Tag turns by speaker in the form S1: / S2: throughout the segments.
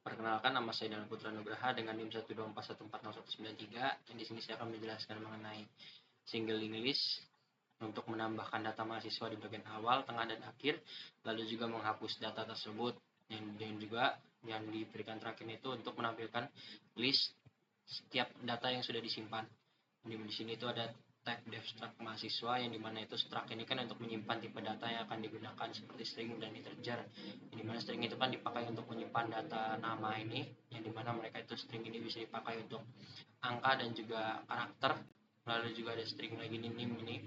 S1: Perkenalkan, nama saya Dana Putra Nugraha dengan NIM 124140193. Dan di sini saya akan menjelaskan mengenai single English untuk menambahkan data mahasiswa di bagian awal, tengah, dan akhir, lalu juga menghapus data tersebut. Dan juga yang diberikan terakhir itu untuk menampilkan list setiap data yang sudah disimpan. Di sini itu ada type def struct mahasiswa, yang dimana itu struct ini kan untuk menyimpan tipe data yang akan digunakan seperti string dan integer. Yang dimana string itu kan dipakai untuk menyimpan data nama ini, yang dimana mereka itu string ini bisa dipakai untuk angka dan juga karakter. Lalu juga ada string lagi nih, nim ini.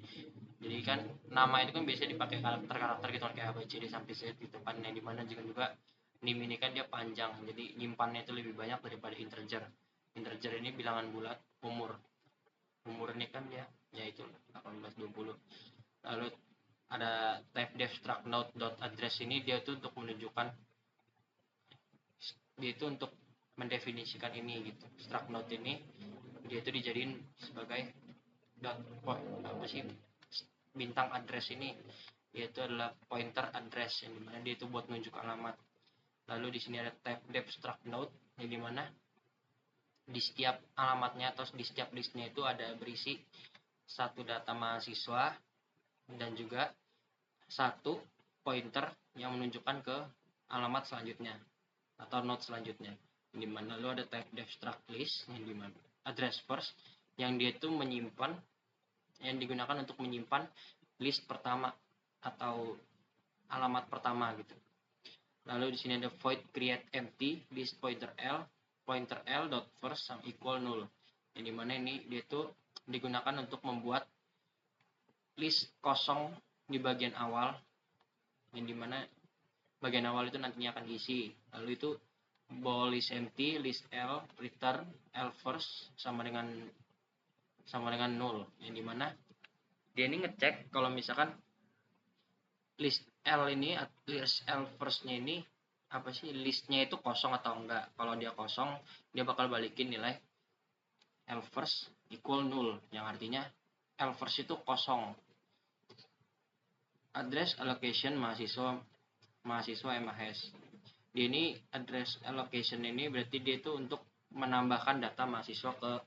S1: Jadi kan nama itu kan biasanya dipakai karakter-karakter gitu kayak ABCD sampai Z gitu kan. Yang dimana juga nim ini kan dia panjang, jadi nyimpannya itu lebih banyak daripada integer. Integer ini bilangan bulat, umur ini kan dia yaitu 1820. Lalu ada type def struct node dot address ini, dia itu untuk menunjukkan, dia itu untuk mendefinisikan ini gitu. Struct node ini dia itu dijadiin sebagai dot apa sih, bintang address ini, yaitu adalah pointer address, yang dimana dia itu buat menunjuk alamat. Lalu di sini ada type def struct node, yang dimana di setiap alamatnya atau di setiap listnya itu ada berisi satu data mahasiswa dan juga satu pointer yang menunjukkan ke alamat selanjutnya atau node selanjutnya. Di mana lo ada type def struct list, yang dimana address first, yang dia itu menyimpan, yang digunakan untuk menyimpan list pertama atau alamat pertama gitu. Lalu di sini ada void create empty list pointer l dot first sama equal null, yang dimana ini dia itu digunakan untuk membuat list kosong di bagian awal, yang dimana bagian awal itu nantinya akan diisi. Lalu itu ball list empty list l return l first sama dengan null, yang dimana dia ini ngecek kalau misalkan list l ini, list l firstnya ini apa sih, listnya itu kosong atau enggak. Kalau dia kosong, dia bakal balikin nilai l first equal null, yang artinya l first itu kosong. Address allocation mahasiswa MAS. Dia ini address allocation ini berarti dia itu untuk menambahkan data mahasiswa ke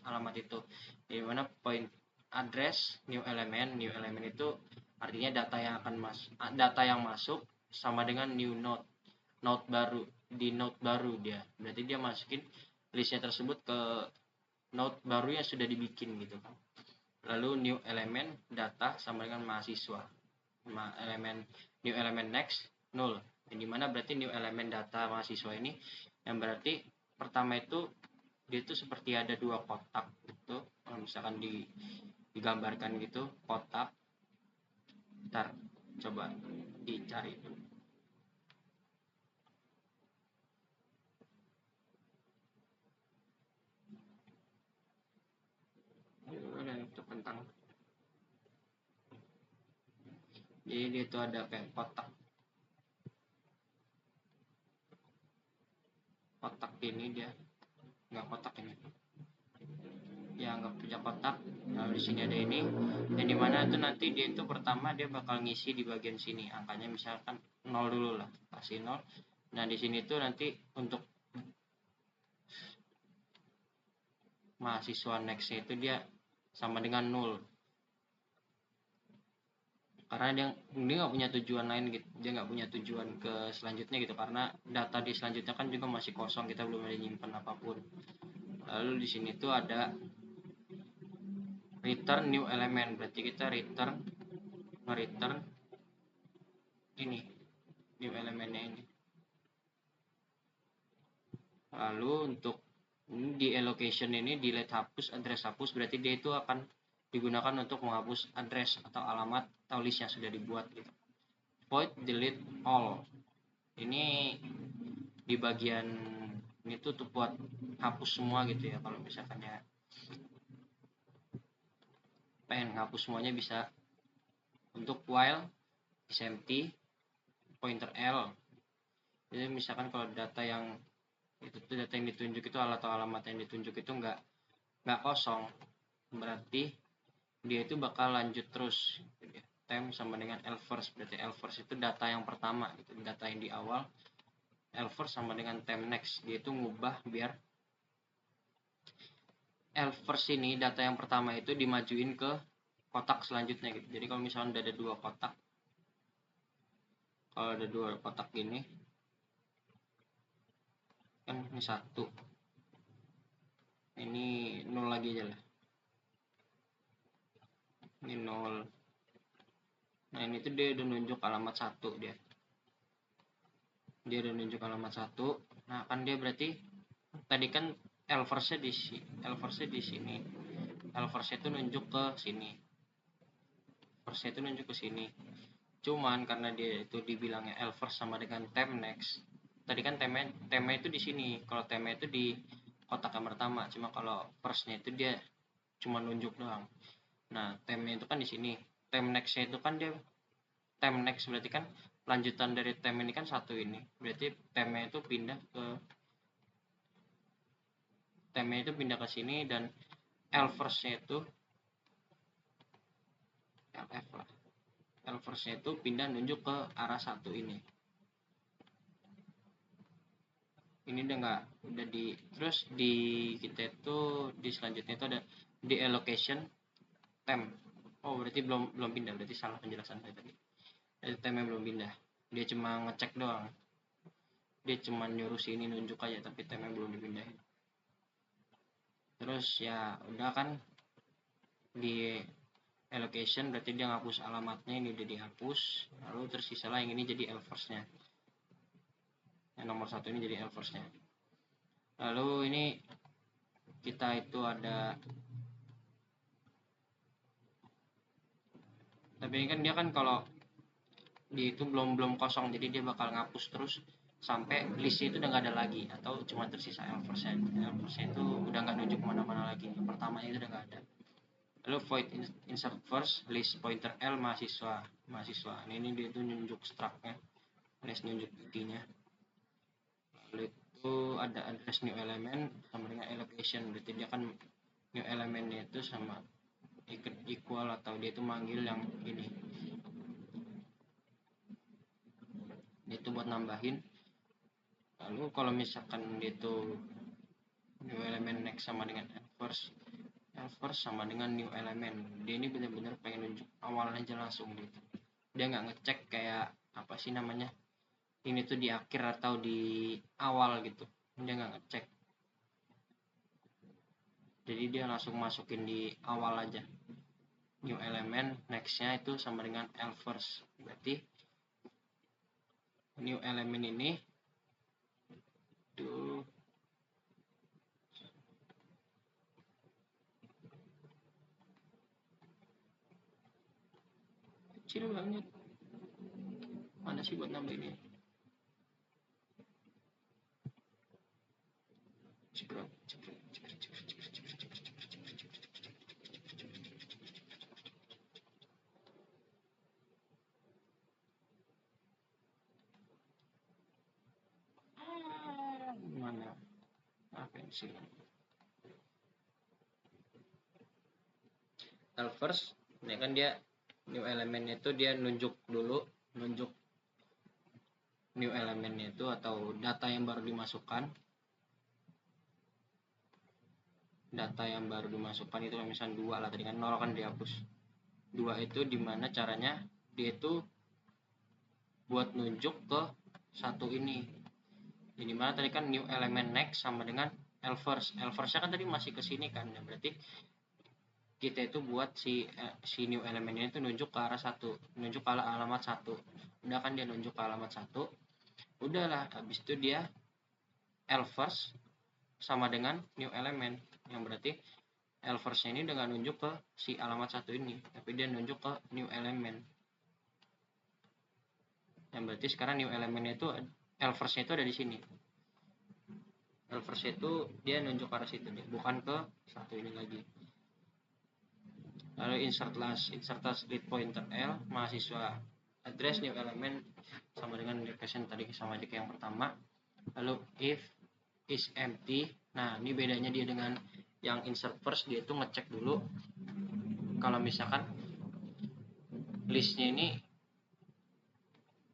S1: alamat itu. Di mana point address new element itu artinya data yang masuk sama dengan new node baru, di node baru dia. Berarti dia masukin listnya tersebut ke node baru yang sudah dibikin gitu kan. Lalu new element data sama dengan mahasiswa. New element next null, yang dimana berarti new element data mahasiswa ini, yang berarti pertama itu dia itu seperti ada dua kotak gitu. Kalau misalkan digambarkan gitu kotak, ntar coba dicari dulu. Untuk tentang, jadi dia itu ada kayak kotak ini, dia nggak kotak ini ya, nggak punya kotak. Lalu di sini ada ini, yang dimana itu nanti dia itu pertama dia bakal ngisi di bagian sini angkanya, misalkan 0 dulu lah, kasih 0. Nah di sini tuh nanti untuk mahasiswa next itu dia sama dengan 0, karena dia nggak punya tujuan lain gitu, dia nggak punya tujuan ke selanjutnya gitu, karena data di selanjutnya kan juga masih kosong, kita belum ada nyimpan apapun. Lalu di sini tuh ada return new element, berarti kita return ini new elemennya ini. Lalu untuk di allocation ini delete hapus, address hapus, berarti dia itu akan digunakan untuk menghapus address atau alamat atau list yang sudah dibuat gitu. Void delete all, ini di bagian ini tuh buat hapus semua gitu ya. Kalau misalkan ya pengen hapus semuanya bisa. Untuk while is empty pointer l, jadi misalkan kalau data yang ditunjuk itu atau alamat yang ditunjuk itu nggak kosong, berarti dia itu bakal lanjut terus temp sama dengan l first, berarti l first itu data yang pertama gitu, data yang di awal L-first sama dengan time next. Dia itu ngubah biar L-first ini, data yang pertama itu dimajuin ke kotak selanjutnya gitu. Jadi kalau misalnya udah ada dua kotak, kalau ada dua kotak gini kan, ini 1, ini 0 lagi aja lah, ini 0. Nah ini tuh dia udah nunjuk alamat 1, dia udah nunjuk alamat 1. Nah kan dia berarti tadi kan L-first-nya di sini, L-first-nya di sini, L-first-nya itu nunjuk ke sini, first-nya itu nunjuk ke sini. Cuman karena dia itu dibilangnya L-first sama dengan time next, tadi kan tema itu di sini, kalau tema itu di kotak yang pertama, cuma kalau first-nya itu dia cuma nunjuk doang. Nah tema itu kan di sini, time next-nya itu kan dia time next, berarti kan lanjutan dari tema ini kan 1 ini, berarti tema itu pindah ke sini, dan L-first-nya itu LF lah, L-first-nya itu pindah nunjuk ke arah 1 ini. Ini udah di, terus di kita itu di selanjutnya itu ada di allocation temp. Oh berarti belum pindah, berarti salah penjelasan saya tadi. Tempnya belum pindah, dia cuma ngecek doang, dia cuma nyuruh sini nunjuk aja, tapi tempnya belum dipindahin. Terus ya udah kan, di allocation berarti dia ngapus alamatnya, ini udah dihapus. Lalu tersisa lah yang ini jadi L-first nya, yang nomor 1 ini jadi L-first nya. Lalu ini kita itu ada, tapi ini kan dia kan kalau dia itu belum kosong, jadi dia bakal ngapus terus sampai listnya itu udah nggak ada lagi, atau cuma tersisa L-first-nya. L-first-nya itu udah nggak nunjuk kemana-mana lagi, yang pertamanya itu udah nggak ada. Lalu void insert first list pointer L mahasiswa. Ini dia itu nunjuk struct-nya, list nunjuk key-nya. Lalu itu ada address new element sama dengan allocation, berarti dia kan new elementnya itu sama equal, atau dia itu manggil yang ini, dia itu buat nambahin. Lalu kalau misalkan dia itu new element next sama dengan L-first sama dengan new element, dia ini benar-benar pengen nunjuk awal aja langsung gitu. Dia nggak ngecek kayak apa sih namanya, ini tuh di akhir atau di awal gitu, dia nggak ngecek, jadi dia langsung masukin di awal aja. New element nextnya itu sama dengan L-first, berarti new element ini tuh kecil banget, mana sih buat nambah ini. Mana pensil. First ini kan dia new elemennya itu dia nunjuk new elemennya itu atau data yang baru dimasukkan. Data yang baru dimasukkan itu misalnya 2 lah, tadi kan 0 kan dihapus. 2 itu dimana caranya dia itu buat nunjuk ke 1 ini. Ini mana tadi kan new element next sama dengan L-first. L-first-nya kan tadi masih ke sini kan, ya berarti kita itu buat si new elementnya itu nunjuk ke arah 1, nunjuk ke alamat 1. Udah kan dia nunjuk ke alamat 1, udahlah habis itu dia L-first sama dengan new element, yang berarti L-first-nya ini dengan nunjuk ke si alamat 1 ini, tapi dia nunjuk ke new element, yang berarti sekarang new elementnya itu L-first-nya itu ada di sini. L-first itu dia nunjuk ke arah situ nih, bukan ke 1 ini lagi. Lalu insert last lead pointer L mahasiswa, address new element sama dengan location tadi sama aja kayak yang pertama. Lalu if is empty, nah ini bedanya dia dengan yang insert first, dia itu ngecek dulu kalau misalkan listnya ini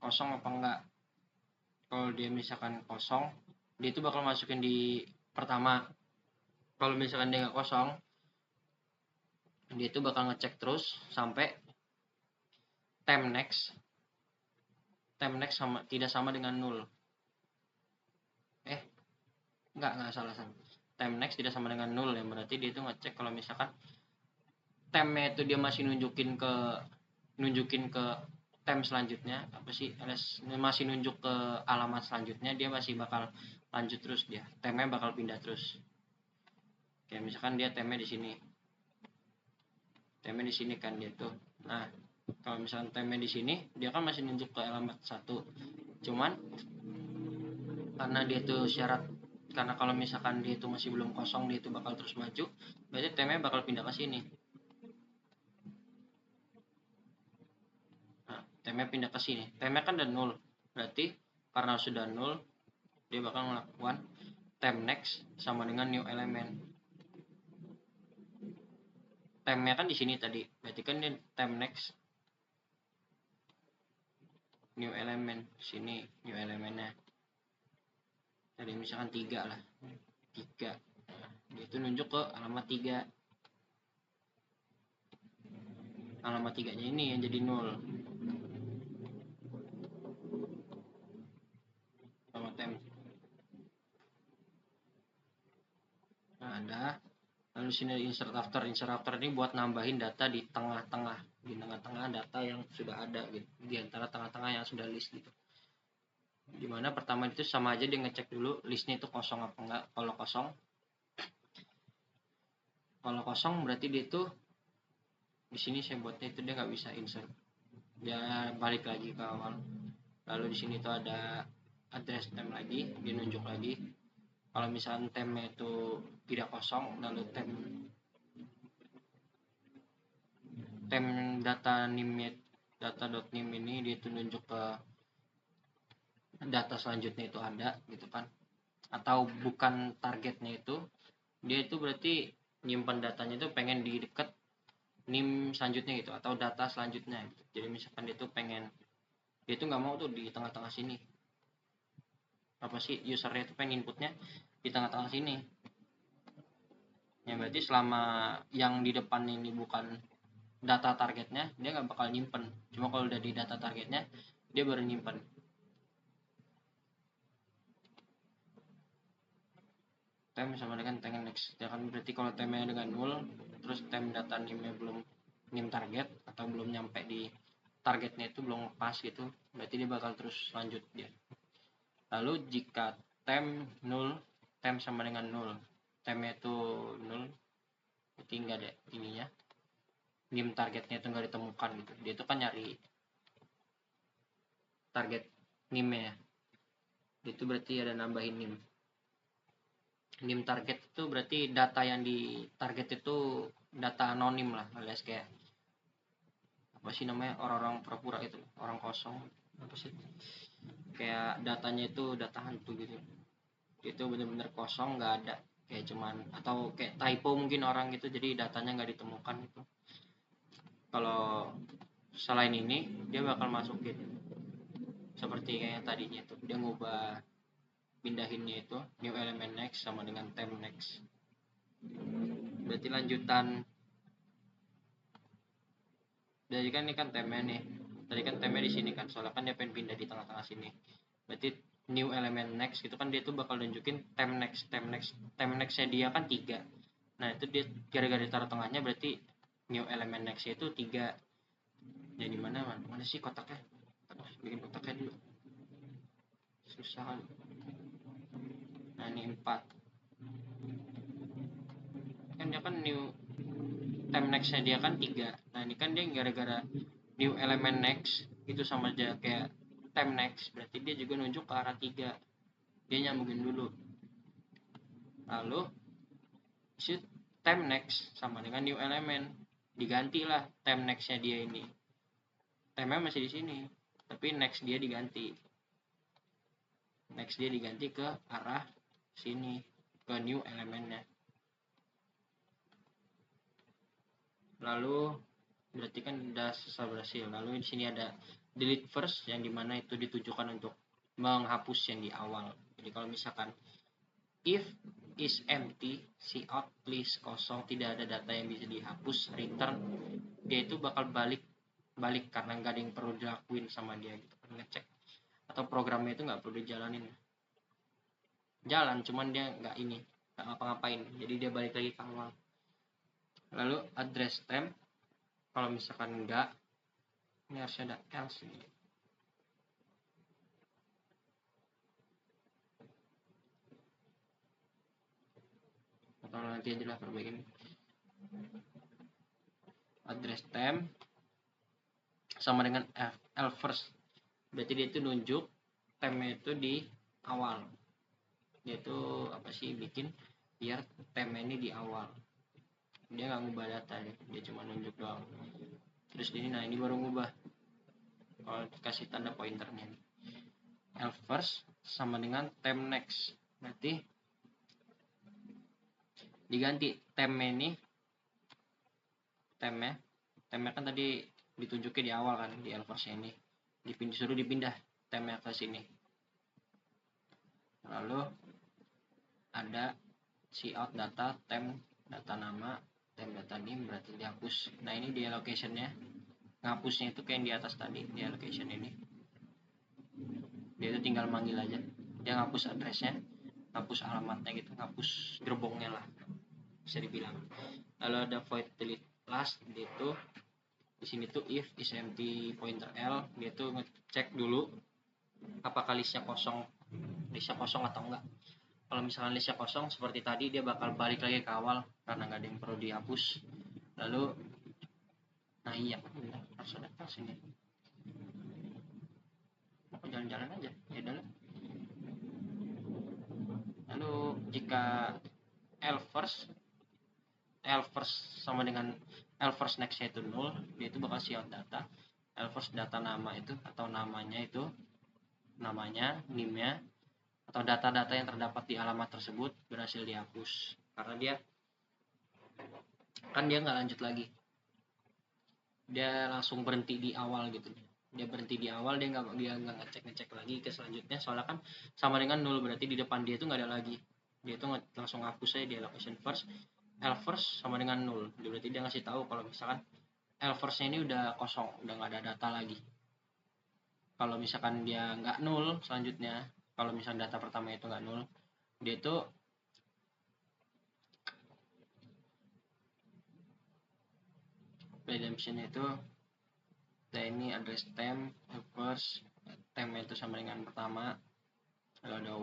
S1: kosong apa enggak. Kalau dia misalkan kosong, dia itu bakal masukin di pertama. Kalau misalkan dia nggak kosong, dia itu bakal ngecek terus sampai time next tidak sama dengan 0. Nggak salah. Time next tidak sama dengan 0 ya, berarti dia itu ngecek kalau misalkan time-nya itu dia masih nunjukin ke time selanjutnya, masih nunjuk ke alamat selanjutnya, dia masih bakal lanjut terus, dia time-nya bakal pindah terus. Kayak misalkan dia time-nya di sini kan dia tuh. Nah, kalau misalkan time-nya di sini, dia kan masih nunjuk ke alamat 1. Cuman karena dia tuh syarat, karena kalau misalkan dia itu masih belum kosong, dia itu bakal terus maju, berarti time-nya bakal pindah ke sini. Nah, time-nya pindah ke sini. Time-nya kan udah 0. Berarti karena sudah 0, dia bakal melakukan time next sama dengan new element. Time-nya kan di sini tadi. Berarti kan dia time next new element. Sini new elementnya. Jadi misalkan 3 lah. 3. Nah, dia itu nunjuk ke alamat 3. Alamat 3-nya ini yang jadi 0. Sama time. Nah, ada. Lalu sini insert after ini buat nambahin data di tengah-tengah data yang sudah ada gitu, di antara tengah-tengah yang sudah list gitu. Dimana pertama itu sama aja dia ngecek dulu listnya itu kosong apa enggak. Kalau kosong berarti dia itu di sini saya buatnya itu dia nggak bisa insert, dia balik lagi ke awal. Lalu di sini tuh ada address time lagi, dia nunjuk lagi. Kalau misalnya time itu tidak kosong, lalu time data.nim ini dia itu nunjuk ke data selanjutnya itu ada gitu kan, atau bukan targetnya itu, dia itu berarti nyimpan datanya itu pengen di deket nim selanjutnya gitu, atau data selanjutnya gitu. Jadi misalkan dia itu nggak mau tuh di tengah-tengah sini, usernya itu pengen inputnya di tengah-tengah sini ya, berarti selama yang di depan ini bukan data targetnya, dia nggak bakal nyimpen. Cuma kalau udah di data targetnya, dia baru nyimpen. Time sama dengan time next. Ya kan, berarti kalau time-nya dengan 0, terus time data nim-nya belum nim target atau belum nyampe di targetnya itu belum pas gitu, berarti dia bakal terus lanjut dia. Lalu jika time 0, time sama dengan 0, time-nya itu 0, berarti nggak ada ininya, nim targetnya itu nggak ditemukan gitu. Dia itu kan nyari target nim-nya ya. Itu berarti ada nambahin nim target itu berarti data yang di target itu data anonim lah, alias kayak apa sih namanya, orang-orang pura-pura itu, orang kosong, apa sih, kayak datanya itu data hantu gitu, itu bener-bener kosong, nggak ada, kayak cuman, atau kayak typo mungkin orang gitu, jadi datanya nggak ditemukan gitu. Kalau selain ini dia bakal masukin seperti kayak tadinya itu, dia ngubah pindahinnya itu new element next sama dengan time next. Berarti lanjutan dari kan ini kan time-nya nih, tadi kan time-nya di sini kan, soalnya kan dia pengen pindah di tengah-tengah sini. Berarti new element next gitu kan, dia tuh bakal nunjukin time next-nya dia kan 3. Nah itu dia gara-gara ditaruh tengahnya, berarti new element next-nya itu 3. Jadi mana sih kotaknya, bikin kotaknya dulu, susah kan. Nah ini 4 kan, dia kan new time next-nya dia kan 3. Nah ini kan dia gara-gara new element next itu sama aja kayak time next, berarti dia juga nunjuk ke arah 3, dia nyambungin dulu. Lalu si time next sama dengan new element, digantilah time next-nya dia ini, time-nya masih di sini tapi next dia diganti ke arah sini, ke new elementnya. Lalu berarti kan udah selesai berhasil. Lalu di sini ada delete first yang dimana itu ditujukan untuk menghapus yang di awal. Jadi kalau misalkan if is empty, cout list kosong, tidak ada data yang bisa dihapus, return, dia itu bakal balik karena nggak ada yang perlu dilakuin sama dia gitu, ngecek, atau programnya itu nggak perlu dijalanin, jalan cuman dia nggak ngapa-ngapain, jadi dia balik lagi ke awal. Lalu address temp, kalau misalkan enggak, ini harus ada else nih. Atau nanti aja lah perbaikin. Address temp sama dengan else first, berarti dia itu nunjuk tempnya itu di awal. Dia itu apa sih, bikin biar tempnya ini di awal, dia nggak ngubah data, dia cuma nunjuk doang. Terus ini, nah ini baru ngubah kalau dikasih tanda pointernya. Else first sama dengan temp next, berarti diganti temnya ini, temnya kan tadi ditunjukin di awal kan, di else first ini disuruh dipindah temnya ke sini. Lalu ada cout data temp data nama temp data name, berarti dihapus. Nah ini di allocationnya, ngapusnya itu kayak yang di atas tadi, di allocation ini dia itu tinggal manggil aja, dia ngapus addressnya, ngapus alamatnya gitu, ngapus gerbongnya lah bisa dibilang. Lalu ada void delete last, dia itu di sini tuh if is empty pointer L, dia tuh ngecek dulu apakah listnya kosong atau enggak. Kalau misalkan listnya kosong seperti tadi, dia bakal balik lagi ke awal karena nggak ada yang perlu dihapus. Lalu nah iya benar, harus ada else ini, mau jalan-jalan aja ya udah. Lalu jika else first sama dengan else first next itu 0, dia itu bakal cout data else first data nama itu, atau namanya itu, namanya, name-nya, atau data-data yang terdapat di alamat tersebut berhasil dihapus karena dia kan dia nggak lanjut lagi, dia langsung berhenti di awal gitu. Dia berhenti di awal, dia nggak ngecek lagi ke selanjutnya, soalnya kan sama dengan 0, berarti di depan dia itu nggak ada lagi, dia itu langsung hapus aja di allocation first. Else first sama dengan 0, berarti dia ngasih tahu kalau misalkan else first-nya ini udah kosong, udah nggak ada data lagi. Kalau misalkan dia nggak 0 selanjutnya, kalau misalkan data pertama itu nggak 0, dia itu redemption itu ini address temp first, temp itu sama dengan pertama. Lalu ada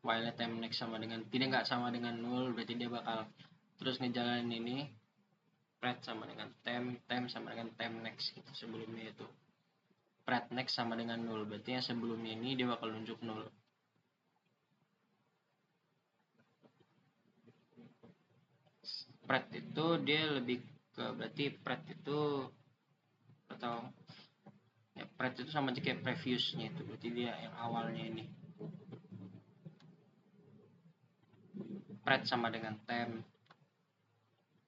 S1: while temp next sama dengan tidak nggak sama dengan 0, berarti dia bakal terus ngejalanin ini pret sama dengan temp sama dengan temp next gitu. Sebelumnya itu pret next sama dengan 0, berarti yang sebelumnya ini dia bakal nunjuk 0. Pret itu dia lebih ke, berarti pret itu atau ya, pret itu sama aja kayak previousnya itu, berarti dia yang awalnya ini. Pret sama dengan temp,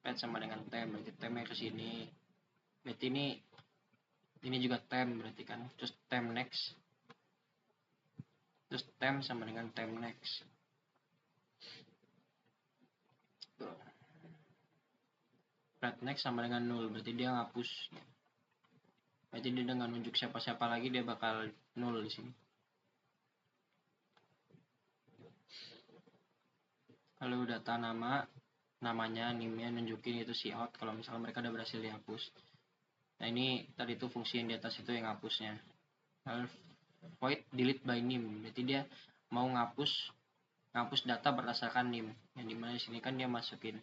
S1: berarti tempnya ke sini, berarti ini juga temp berarti kan, terus temp next, terus temp sama dengan temp next. Pret next sama dengan 0, berarti dia ngapus, berarti dia nggak nunjuk siapa-siapa lagi, dia bakal 0 di sini. Lalu data namanya, name-nya nunjukin itu cout kalau misalnya mereka udah berhasil dihapus. Nah ini tadi tuh fungsi yang di atas itu yang ngapusnya. Lalu void delete by name, berarti dia mau ngapus data berdasarkan name, yang dimana di sini kan dia masukin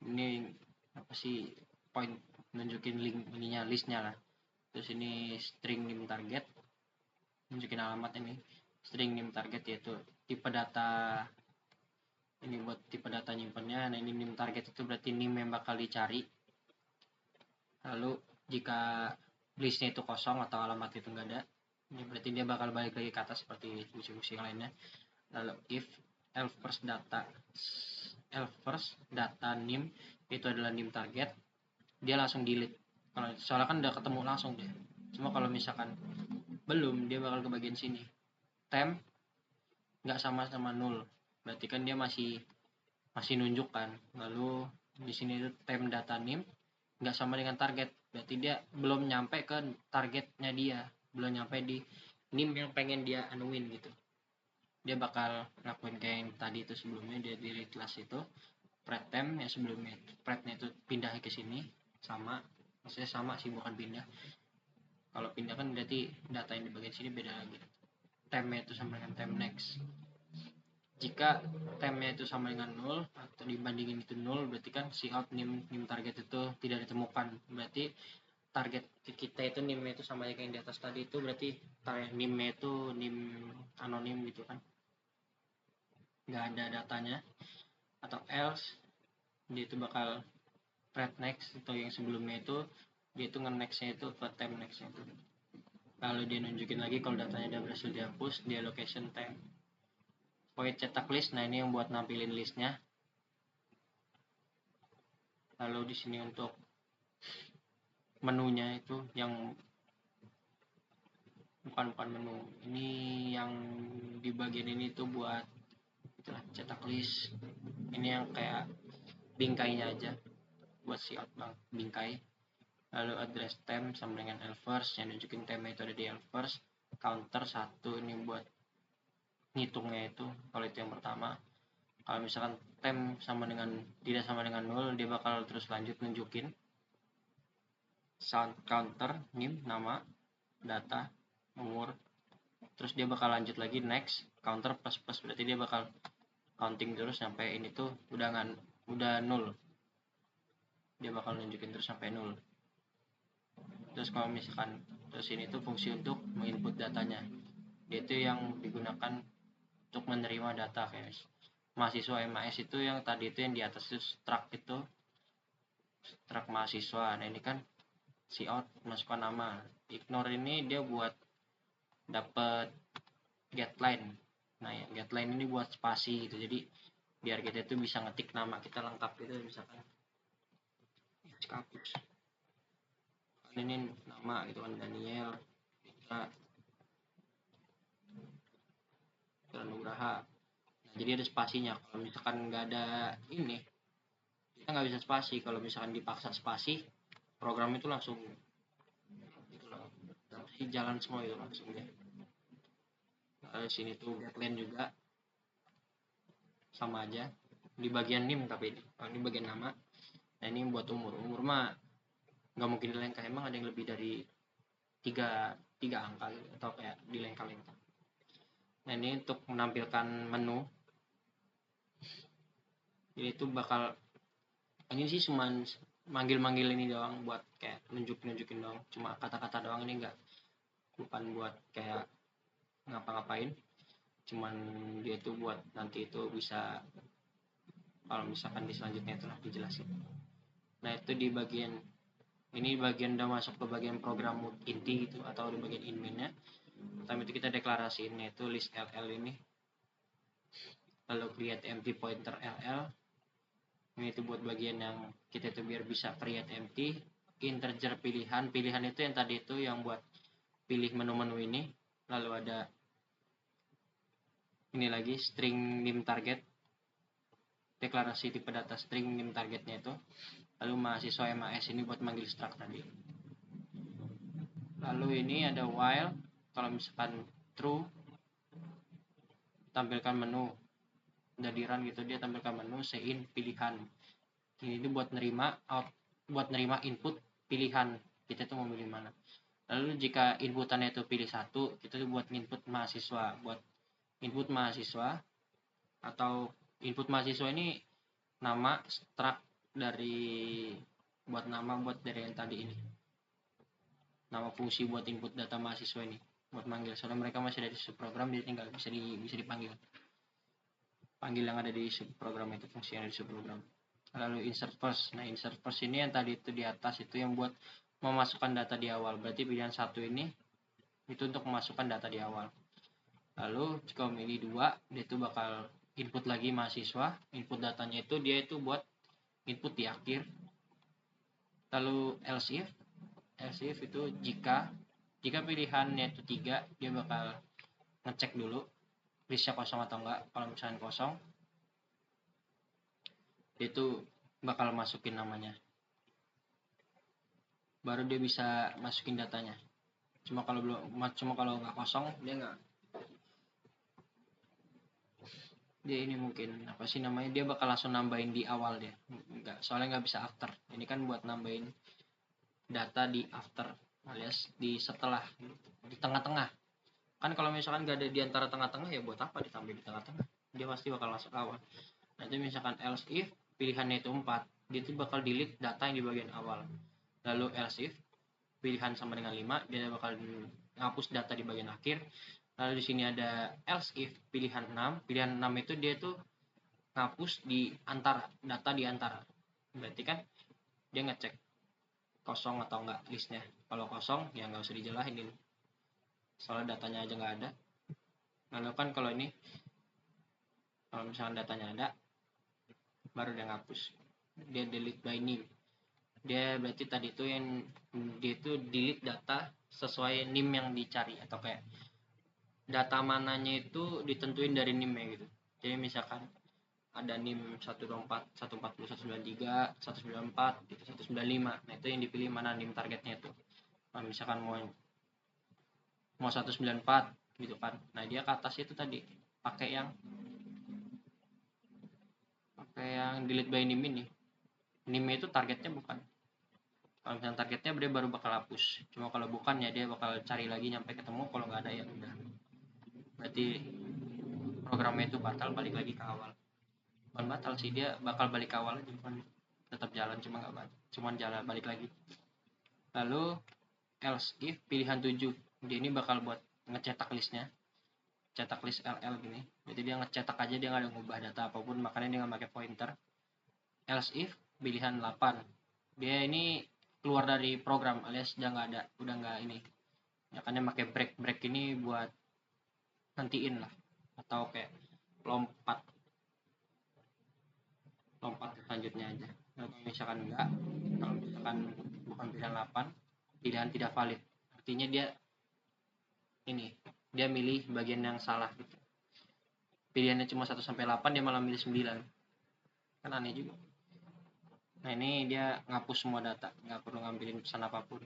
S1: ini apa sih, point, nunjukin link ininya, listnya lah. Terus ini string name target, nunjukin alamat ini string name target, yaitu tipe data ini buat tipe data nyimpennya. Nah ini name target itu berarti name yang bakal dicari. Lalu jika listnya itu kosong atau alamat itu enggak ada, ini berarti dia bakal balik lagi ke atas seperti fungsi-fungsi yang lainnya. Lalu if else first data name itu adalah name target, dia langsung delete. Kalau soalnya kan udah ketemu langsung dia. Cuma kalau misalkan Belum, dia bakal ke bagian sini. Temp nggak sama-sama 0, berarti kan dia masih nunjuk kan. Lalu di sini itu temp data nim nggak sama dengan target, berarti dia belum nyampe ke targetnya, dia belum nyampe di nim yang pengen dia anuin gitu. Dia bakal lakuin kayak yang tadi itu sebelumnya, dia di kelas itu pret temp yang sebelumnya pretnya itu pindah ke sini, sama maksudnya sama sih, bukan pindah. Kalau pindah kan berarti data yang di bagian sini beda lagi. Tempnya itu sama dengan temp next. Jika tempnya itu sama dengan 0 atau dibandingin itu 0, berarti kan si out nim target itu tidak ditemukan. Berarti target kita itu nimnya itu sama kayak yang di atas tadi itu, berarti nimnya itu nim anonim gitu kan, nggak ada datanya. Atau else dia itu bakal pret next, atau yang sebelumnya itu dia itu nge-nextnya itu ke temp nextnya itu, lalu dia nunjukin lagi kalau datanya udah berhasil dihapus di allocation temp. Void cetak list, nah ini yang buat nampilin listnya. Lalu di sini untuk menunya itu yang bukan menu, ini yang di bagian ini tuh buat itulah cetak list. Ini yang kayak bingkainya aja buat si outbound bingkai. Lalu address temp sama dengan elfers, yang nunjukin temp itu ada di elfers. Counter 1 ini buat ngitungnya itu, kalau itu yang pertama. Kalau misalkan temp sama dengan tidak sama dengan 0, dia bakal terus lanjut nunjukin sound counter, nim, nama, data, umur. Terus dia bakal lanjut lagi next counter plus plus, berarti dia bakal counting terus sampai ini tuh udah 0. Dia bakal nunjukin terus sampai 0. Terus kalau misalkan terus ini tuh fungsi untuk menginput datanya, dia itu yang digunakan untuk menerima data kayak mahasiswa MAS itu yang tadi itu yang di atas itu struct mahasiswa. Nah ini kan si out masukkan nama, ignore ini dia buat dapat getline. Nah ya, getline ini buat spasi gitu, jadi biar kita itu bisa ngetik nama kita lengkap gitu, misalkan Kapus ini nama gitu kan, Daniel kita Nugraha. Nah, jadi ada spasinya. Kalau misalkan nggak ada ini, kita nggak bisa spasi. Kalau misalkan dipaksa spasi, program itu langsung gitu loh, jalan semua itu langsung ya. Sini tuh getline juga sama aja di bagian nim, tapi ini bagian nama. Nah ini buat umur mah nggak mungkin dilengkap, emang ada yang lebih dari tiga angka gitu, atau kayak dilengkap-lengkap. Nah ini untuk menampilkan menu, ini tuh bakal ini sih cuma manggil ini doang, buat kayak nunjukin doang, cuma kata-kata doang, ini enggak, bukan buat kayak ngapa-ngapain, cuman dia tuh buat nanti itu bisa kalau misalkan di selanjutnya telah dijelasin. Nah itu di bagian ini udah masuk ke bagian program inti gitu, atau di bagian inmainnya. Pertama itu kita deklarasiin yaitu list LL ini, lalu create empty pointer LL. Ini itu buat bagian yang kita itu biar bisa create empty integer pilihan itu yang tadi itu yang buat pilih menu-menu ini. Lalu ada ini lagi string nim target, deklarasi tipe data string nim targetnya itu. Lalu mahasiswa MAS ini buat manggil struct tadi. Lalu ini ada while, kalau misalkan true tampilkan menu, udah di run gitu, dia tampilkan menu sein pilihan. Ini buat nerima input pilihan kita tuh mau pilih mana. Lalu jika inputannya itu pilih satu, kita tuh buat input mahasiswa, buat input mahasiswa, atau input mahasiswa ini nama struct dari buat yang tadi ini, nama fungsi buat input data mahasiswa ini buat manggil, soalnya mereka masih ada di subprogram, jadi tinggal bisa dipanggil yang ada di subprogram itu, fungsi yang ada di subprogram. Lalu insert first, nah insert first ini yang tadi itu di atas itu yang buat memasukkan data di awal, berarti pilihan satu ini itu untuk memasukkan data di awal. Lalu jika memilih 2, dia itu bakal input lagi mahasiswa, input datanya itu dia itu buat input di akhir. Lalu else if itu jika Jika pilihannya itu 3, dia bakal ngecek dulu listnya kosong atau enggak. Kalau misalnya kosong, dia itu bakal masukin namanya, baru dia bisa masukin datanya. Cuma kalau nggak kosong, dia ini mungkin apa sih namanya, dia bakal langsung nambahin di awal. Dia enggak, soalnya nggak bisa after. Ini kan buat nambahin data di after, alias di setelah, di tengah-tengah. Kan kalau misalkan nggak ada di antara tengah-tengah, ya buat apa ditambah di tengah-tengah, dia pasti bakal masuk awal. Nanti misalkan else if pilihannya itu 4, dia itu bakal delete data yang di bagian awal. Lalu else if pilihan sama dengan 5, dia bakal ngapus data di bagian akhir. Lalu di sini ada else if pilihan 6. Pilihan 6 itu dia tuh ngapus di antara, data di antara. Berarti kan dia ngecek kosong atau enggak listnya. Kalau kosong ya nggak usah dijelahin ini, soalnya datanya aja nggak ada. Lalu kan kalau ini, kalau misalnya datanya ada, baru dia ngapus, dia delete by name. Dia berarti tadi itu yang dia itu delete data sesuai NIM yang dicari, atau kayak data mananya itu ditentuin dari NIM ya gitu. Jadi misalkan ada NIM 124, 140, 193, 194, gitu, 195. Nah, itu yang dipilih mana NIM targetnya itu. Nah, misalkan mau 194 gitu kan. Nah, dia ke atas itu tadi pakai yang delete by NIM ini. NIM itu targetnya bukan. Kalau misalnya targetnya dia baru bakal hapus. Cuma kalau bukan ya dia bakal cari lagi sampai ketemu. Kalau nggak ada ya udah. Berarti programnya itu batal, balik lagi ke awal. Bukan batal sih, dia bakal balik ke awal aja, bukan tetap jalan, cuma nggak balik, cuma jalan balik lagi. Lalu else if pilihan 7, dia ini bakal buat ngecetak listnya, cetak list LL gini. Jadi dia ngecetak aja, dia nggak ada ngubah data apapun, makanya dia nggak pakai pointer. Else if pilihan 8, dia ini keluar dari program, alias udah nggak ini. Makanya pakai break ini buat nantiin lah, atau kayak lompat selanjutnya aja. Nah, kalau misalkan enggak, kalau misalkan bukan pilihan 8, pilihan tidak valid, artinya dia milih bagian yang salah gitu. Pilihannya cuma 1 sampai 8, dia malah milih 9. Kan aneh juga. Nah, ini dia ngapus semua data, nggak perlu ngambilin pesan apapun.